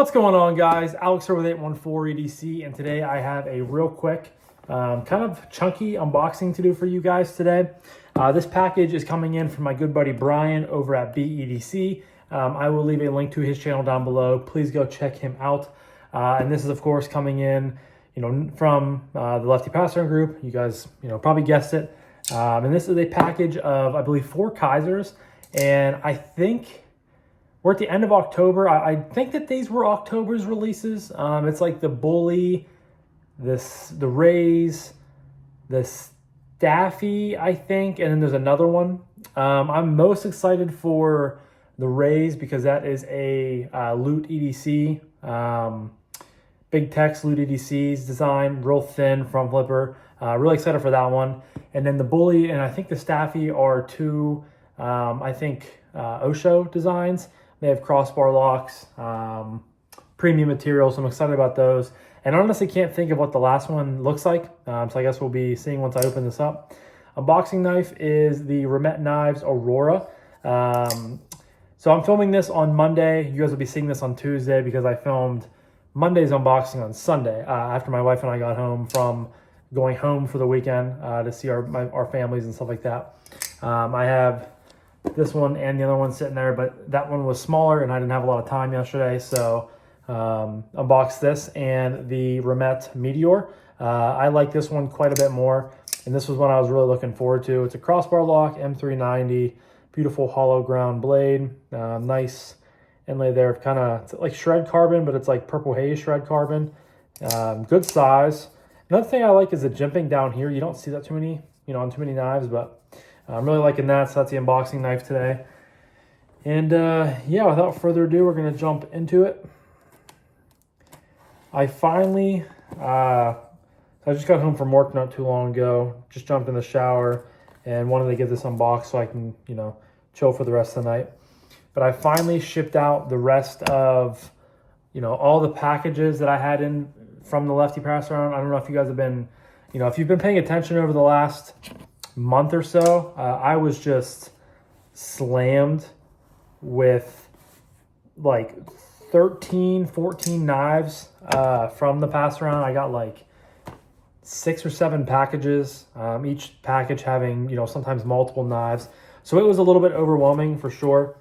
What's going on, guys? Alex here with 814 EDC, and today I have a real quick, kind of chunky unboxing to do for you guys today. This package is coming in from my good buddy Brian over at BEDC. I will leave a link to his channel down below. Please go check him out. And this is, of course, coming in, from the Lefty passaround group. You guys, probably guessed it. And this is a package of, I believe, 4 Kizers, and I think we're at the end of October. I think that these were October's releases. It's like the Bully, the Rays, the Staffy, I think, and then there's another one. I'm most excited for the Rays because that is a Loot EDC, big text Loot EDC's design, real thin front flipper. Really excited for that one. And then the Bully and I think the Staffy are two, Osho designs. They have crossbar locks, premium materials, so I'm excited about those. And I honestly can't think of what the last one looks like, so I guess we'll be seeing once I open this up. Unboxing knife is the Remet Knives Aurora. So I'm filming this on Monday. You guys will be seeing this on Tuesday because I filmed Monday's unboxing on Sunday after my wife and I got home from going home for the weekend to see our families and stuff like that. I have this one and the other one sitting there, but that one was smaller and I didn't have a lot of time yesterday, so unboxed this and the Remet Meteor. I like this one quite a bit more, and this was one I was really looking forward to. It's a crossbar lock, M390, beautiful hollow ground blade, nice inlay there, kind of like shred carbon, but it's like purple haze shred carbon. Good size. Another thing I like is the jimping down here. You don't see that too many, on too many knives, but I'm really liking that, so that's the unboxing knife today. And yeah, without further ado, we're going to jump into it. I finally, I just got home from work not too long ago, just jumped in the shower and wanted to get this unboxed so I can, chill for the rest of the night. But I finally shipped out the rest of, all the packages that I had in from the Lefty passaround. I don't know if you guys have been, if you've been paying attention over the last month or so, I was just slammed with like 13, 14 knives from the passaround. I got like 6 or 7 packages, each package having, sometimes multiple knives. So it was a little bit overwhelming for sure,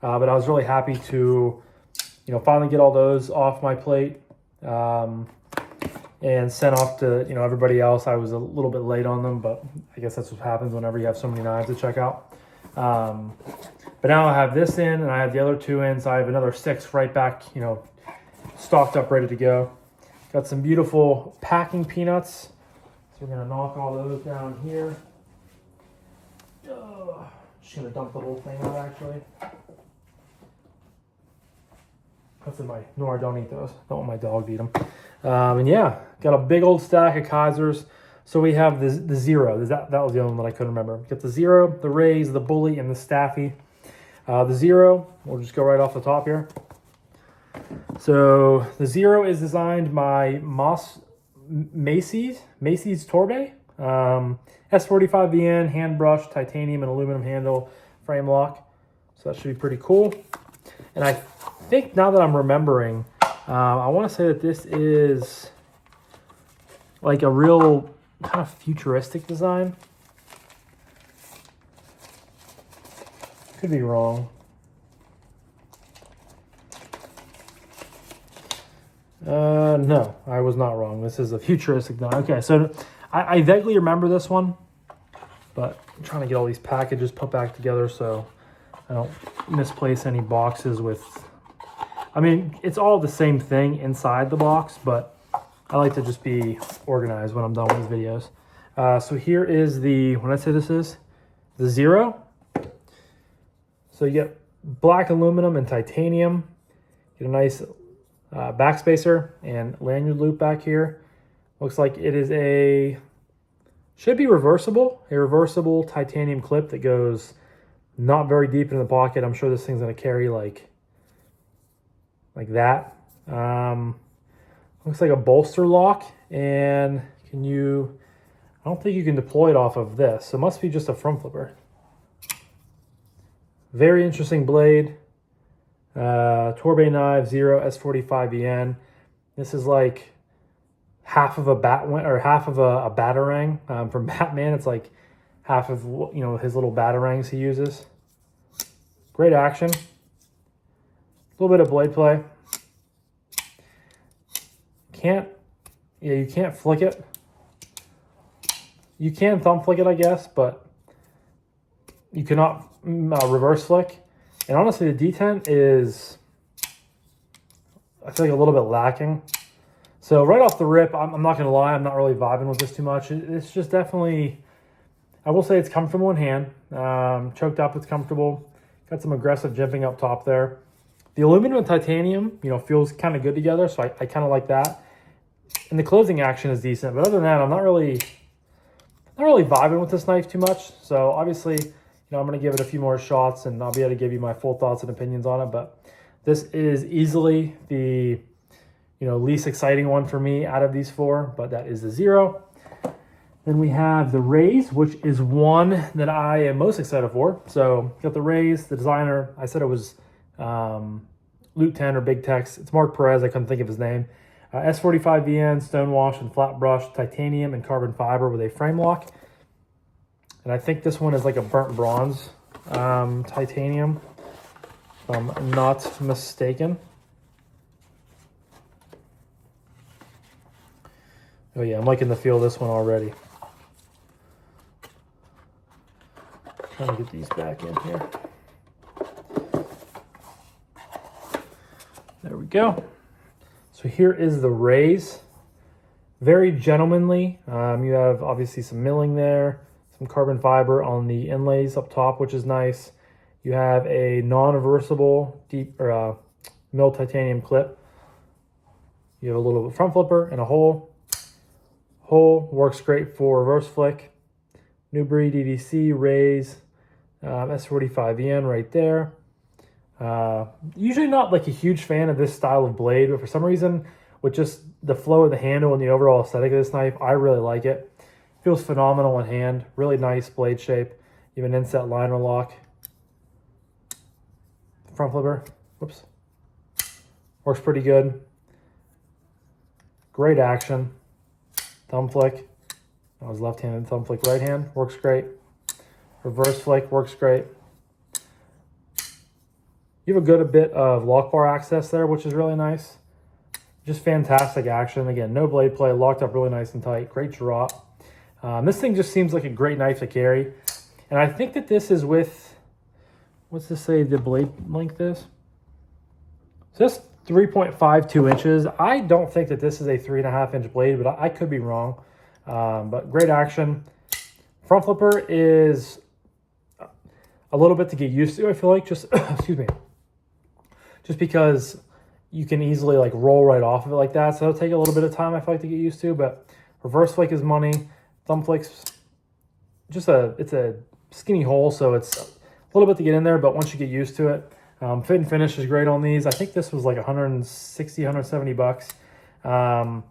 but I was really happy to, finally get all those off my plate. And sent off to, everybody else. I was a little bit late on them, but I guess that's what happens whenever you have so many knives to check out. But now I have this in, and I have the other 2 in, so I have another 6 right back, stocked up, ready to go. Got some beautiful packing peanuts. So we're gonna knock all those down here. Just gonna dump the whole thing out, actually. That's in my, no, I don't eat those. Don't want my dog to eat them. And yeah, got a big old stack of Kizers. So we have the Zero. That was the only one that I couldn't remember. Got the Zero, the Rays, the Bully, and the Staffy. The Zero, we'll just go right off the top here. So the Zero is designed by Macy's Torbe. S45VN, hand brush, titanium and aluminum handle, frame lock. So that should be pretty cool. And I think now that I'm remembering, I want to say that this is like a real kind of futuristic design. Could be wrong. No, I was not wrong. This is a futuristic design. Okay, so I vaguely remember this one, but I'm trying to get all these packages put back together so I don't misplace any boxes with... I mean, it's all the same thing inside the box, but I like to just be organized when I'm done with these videos. So here is the, when I say this is, the Zero. So you get black aluminum and titanium. Get a nice backspacer and lanyard loop back here. Looks like it is should be reversible, a reversible titanium clip that goes not very deep in the pocket. I'm sure this thing's gonna carry like that. Looks like a bolster lock, and I don't think you can deploy it off of this. So it must be just a front flipper. Very interesting blade. Torbay knife, 0 S45EN. This is like half of a half of a batarang from Batman. It's like half of his little batarangs he uses. Great action. A little bit of blade play. You can't flick it. You can thumb flick it, I guess, but you cannot reverse flick. And honestly, the detent is, I feel like, a little bit lacking. So right off the rip, I'm not going to lie, I'm not really vibing with this too much. It's just definitely, I will say it's comfortable in hand. Choked up, it's comfortable. Got some aggressive jimping up top there. The aluminum and titanium, feels kind of good together, so I kind of like that. And the closing action is decent, but other than that, I'm not really vibing with this knife too much. So obviously, I'm going to give it a few more shots, and I'll be able to give you my full thoughts and opinions on it. But this is easily the least exciting one for me out of these four, but that is the 0. Then we have the Rays, which is one that I am most excited for. So got the Rays, the designer, I said it was Luke 10 or Big Tex. It's Mark Perez, I couldn't think of his name. S45VN, stonewash and flat brush, titanium and carbon fiber with a frame lock. And I think this one is like a burnt bronze titanium, if I'm not mistaken. Oh yeah, I'm liking the feel of this one already. Trying to get these back in here. There we go. So here is the Rays. Very gentlemanly. You have obviously some milling there, some carbon fiber on the inlays up top, which is nice. You have a non-reversible milled titanium clip. You have a little front flipper and a hole. Hole works great for reverse flick. Newbury DDC, Rays, S45EN right there. Usually not like a huge fan of this style of blade, but for some reason, with just the flow of the handle and the overall aesthetic of this knife, I really like it. Feels phenomenal in hand. Really nice blade shape. You have an inset liner lock. Front flipper. Whoops. Works pretty good. Great action. Thumb flick. I was left-handed. Thumb flick right hand. Works great. Reverse flick. Works great. You have a good bit of lock bar access there, which is really nice. Just fantastic action. Again, no blade play, locked up really nice and tight. Great drop. This thing just seems like a great knife to carry. And I think that this is with, what's this say the blade length is? So this 3.52 inches. I don't think that this is a 3.5 inch blade, but I could be wrong. But great action. Front flipper is a little bit to get used to, I feel like. Just, excuse me. Just because you can easily like roll right off of it like that. So it'll take a little bit of time, I feel like, to get used to. But reverse flick is money. Thumb flick's just it's a skinny hole, so it's a little bit to get in there, but once you get used to it, fit and finish is great on these. I think this was like 160, 170 bucks. And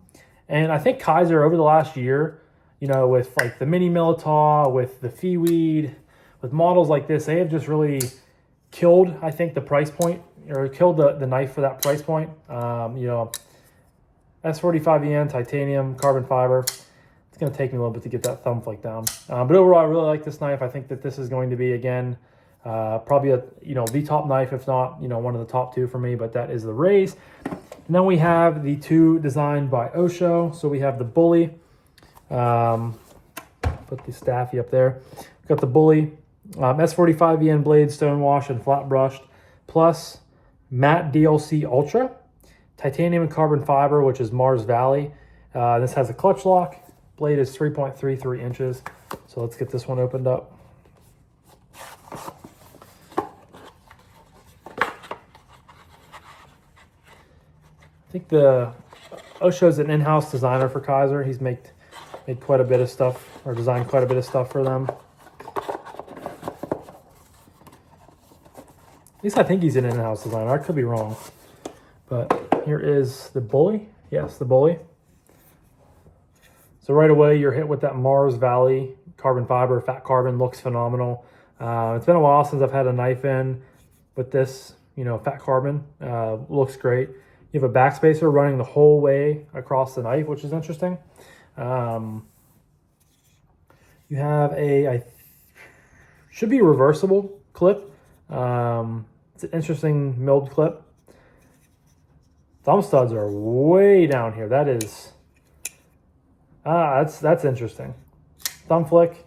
I think Kizer over the last year, with like the mini Militaw, with the Feeweed, with models like this, they have just really killed, I think, the price point, or killed the knife for that price point. S45EN, titanium, carbon fiber. It's going to take me a little bit to get that thumb flick down. But overall, I really like this knife. I think that this is going to be, again, probably the top knife, if not, one of the top two for me, but that is the Rays. And then we have the two designed by Osho. So we have the Bully. Put the Staffy up there. We've got the Bully. S45EN blade, stonewash and flat brushed, plus matte DLC Ultra, titanium and carbon fiber, which is Mars Valley. This has a clutch lock. Blade is 3.33 inches. So let's get this one opened up. I think the Osho's an in-house designer for Kizer. He's made quite a bit of stuff, or designed quite a bit of stuff for them. At least I think he's an in-house designer. I could be wrong. But here is the Bully. Yes, the Bully. So right away, you're hit with that Mars Valley carbon fiber. Fat carbon looks phenomenal. It's been a while since I've had a knife in with this, fat carbon. Looks great. You have a backspacer running the whole way across the knife, which is interesting. You have should be a reversible clip. It's an interesting milled clip. Thumb studs are way down here. That is, that's interesting. Thumb flick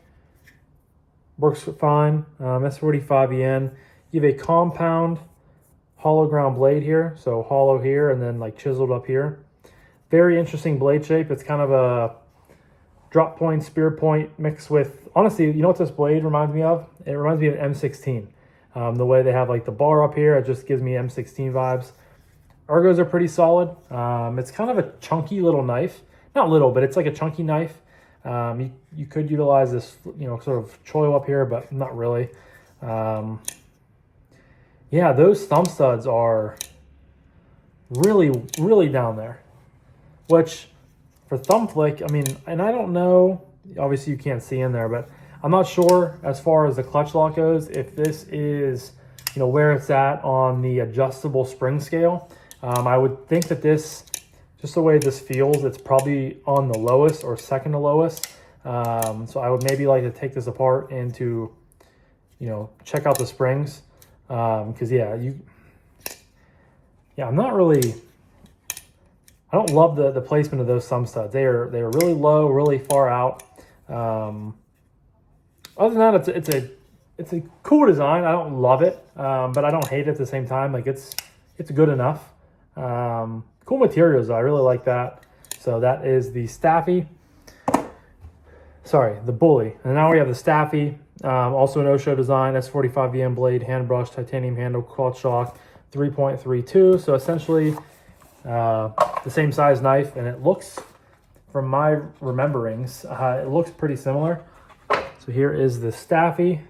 works fine. S45 EN. You have a compound hollow ground blade here, so hollow here and then like chiseled up here. Very interesting blade shape. It's kind of a drop point, spear point mixed with, honestly, you know what this blade reminds me of? It reminds me of an M16. The way they have like the bar up here, it just gives me M16 vibes. Ergos are pretty solid. It's kind of a chunky little knife. Not little, but it's like a chunky knife. You could utilize this, sort of choil up here, but not really. Yeah, those thumb studs are really, really down there. Which, for thumb flick, I mean, and I don't know, obviously you can't see in there, but I'm not sure as far as the clutch lock goes, if this is, where it's at on the adjustable spring scale. I would think that this, just the way this feels, it's probably on the lowest or second to lowest. So I would maybe like to take this apart and to, check out the springs. Because I'm not really, I don't love the placement of those thumb studs. They're really low, really far out. Other than that, it's a cool design. I don't love it, but I don't hate it at the same time. Like it's good enough. Cool materials though. I really like that. So that is the Staffy. Sorry, the Bully. And now we have the Staffy. Also an Osho design, S45 EN blade, hand brush, titanium handle, clutch lock, 3.32. So essentially the same size knife, and it looks, from my rememberings, it looks pretty similar. So here is the Staffy.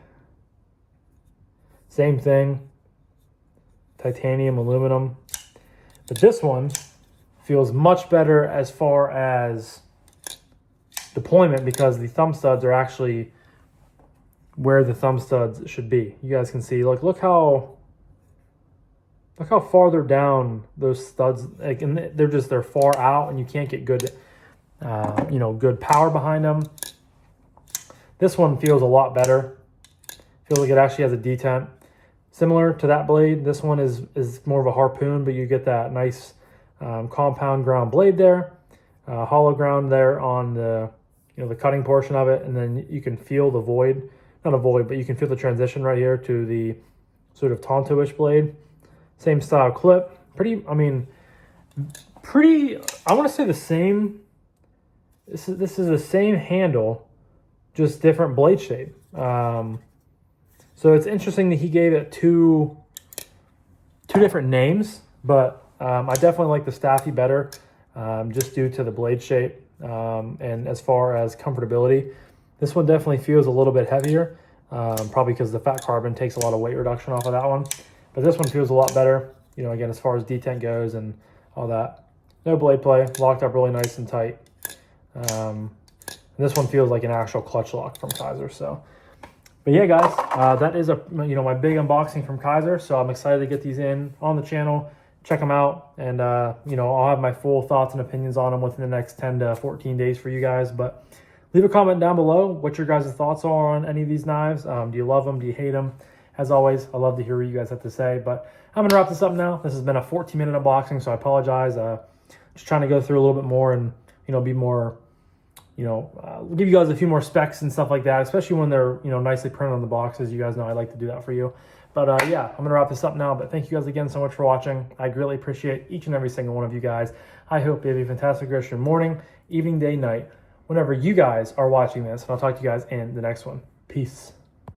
Same thing, titanium, aluminum. But this one feels much better as far as deployment because the thumb studs are actually where the thumb studs should be. You guys can see, look how farther down those studs, like, and they're far out, and you can't get good, good power behind them. This one feels a lot better. Feels like it actually has a detent. Similar to that blade, this one is more of a harpoon, but you get that nice compound ground blade there, hollow ground there on the the cutting portion of it, and then you can feel the void. Not a void, but you can feel the transition right here to the sort of Tonto-ish blade. Same style clip. I want to say the same. This is the same handle, just different blade shape. So it's interesting that he gave it two different names, but I definitely like the Staffy better, just due to the blade shape and as far as comfortability. This one definitely feels a little bit heavier, probably because the fat carbon takes a lot of weight reduction off of that one. But this one feels a lot better, again, as far as detent goes and all that. No blade play, locked up really nice and tight. And this one feels like an actual clutch lock from Kizer. So, but yeah, guys, that is my big unboxing from Kizer. So I'm excited to get these in on the channel. Check them out, and I'll have my full thoughts and opinions on them within the next 10 to 14 days for you guys. But leave a comment down below what your guys' thoughts are on any of these knives. Do you love them? Do you hate them? As always, I love to hear what you guys have to say. But I'm going to wrap this up now. This has been a 14-minute unboxing, so I apologize. Just trying to go through a little bit more and, be more, give you guys a few more specs and stuff like that, especially when they're, nicely printed on the boxes. You guys know I like to do that for you. But yeah, I'm going to wrap this up now. But thank you guys again so much for watching. I greatly appreciate each and every single one of you guys. I hope you have a fantastic rest of your morning, evening, day, night, whenever you guys are watching this. And I'll talk to you guys in the next one. Peace.